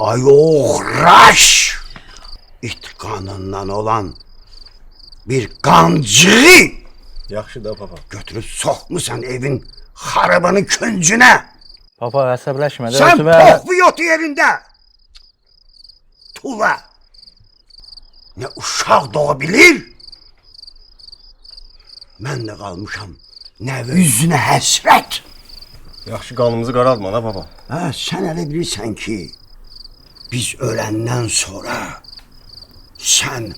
Ayoğraş! İt kanından olan bir qancığı Yaxşı da papa. götürüp sokmusan evin xarabanın küncüne. Papa əsəbləşmə. Sen pohvu yotu yerinde. Tula. Ne uşaq doğabilir, mən də qalmışam nəvi üzünə həsrət. Yaxşı qanımızı qaraltma da papa. Sən elə bilirsən ki, biz öləndən sonra sən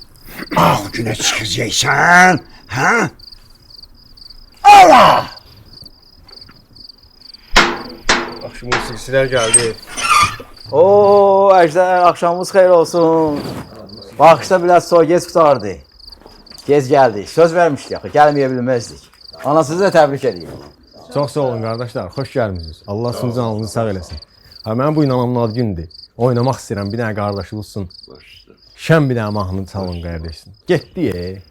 ağ günə çıxacaqsan, hə? Allah! Yaxşı musiqisilər gəldi. Oo, Əjdər, axşamımız xeyir olsun. Baxışda biraz soy gec qutardı. Gec gəldik. Söz vermişdik axı, gəlməyə bilməzdik. Anasını da təbrik edirəm. Çox sağ olun qardaşlar, xoş gəlmisiniz. Allah sizin canınızı sağ eləsin. Mənim bu inanamın ad gündür. Oynamaq istəyirəm, bir dənə qardaşı olsun. Şən bir dənə mahnı çalın qardaşım. Getdi.